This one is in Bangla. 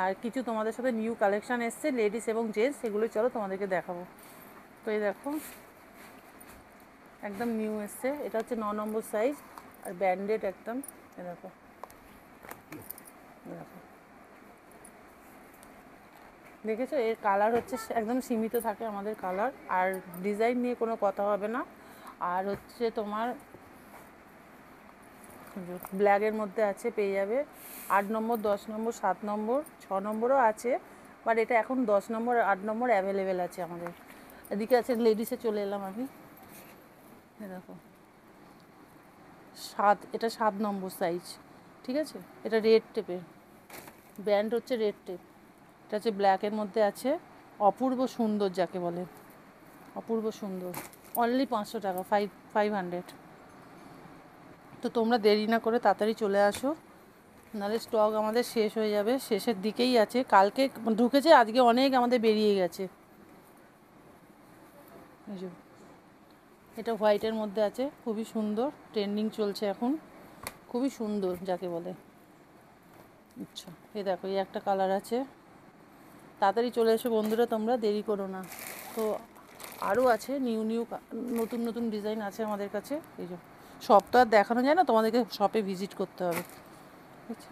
আর কিছু তোমাদের সাথে নিউ কালেকশান এসছে লেডিস এবং জেন্টস, সেগুলো চলো তোমাদেরকে দেখাবো। তো এই দেখো একদম নিউ এসছে, এটা হচ্ছে 9 নম্বর সাইজ আর ব্যান্ডেড একদম। এই দেখো দেখো, দেখেছো এর কালার হচ্ছে একদম সীমিত থাকে আমাদের কালার, আর ডিজাইন নিয়ে কোনো কথা হবে না। আর হচ্ছে তোমার ব্ল্যাকের মধ্যে আছে, পেয়ে যাবে 8 নম্বর, 10 নম্বর, 7 নম্বর, 6 নম্বরও আছে, বাট এটা এখন 10 নম্বর 8 নম্বর অ্যাভেলেবেল আছে আমাদের। এদিকে আছে লেডিসে, চলে এলাম আমি। দেখো এটা 7 নম্বর সাইজ, ঠিক আছে। এটা রেড টেপের, ব্যান্ড হচ্ছে রেড টেপ। এটা হচ্ছে ব্ল্যাকের মধ্যে আছে, অপূর্ব সুন্দর যাকে বলে, অপূর্ব সুন্দর। অনলি 500 টাকা, 500। তো তোমরা দেরি না করে তাড়াতাড়ি চলে আসো, নাহলে স্টক আমাদের শেষ হয়ে যাবে। শেষের দিকেই আছে, কালকে ঢুকেছে, আজকে অনেক আমাদের বেরিয়ে গেছে। এটা হোয়াইটের মধ্যে আছে, খুবই সুন্দর, ট্রেন্ডিং চলছে এখন, খুবই সুন্দর যাকে বলে। আচ্ছা এই দেখো, এই একটা কালার আছে, তাড়াতাড়ি চলে এসো বন্ধুরা, তোমরা দেরি করো না। তো আরও আছে নিউ নতুন নতুন ডিজাইন আছে আমাদের কাছে। এই যে সব তো আর দেখানো যায় না, তোমাদেরকে শপে ভিজিট করতে হবে, ঠিক আছে।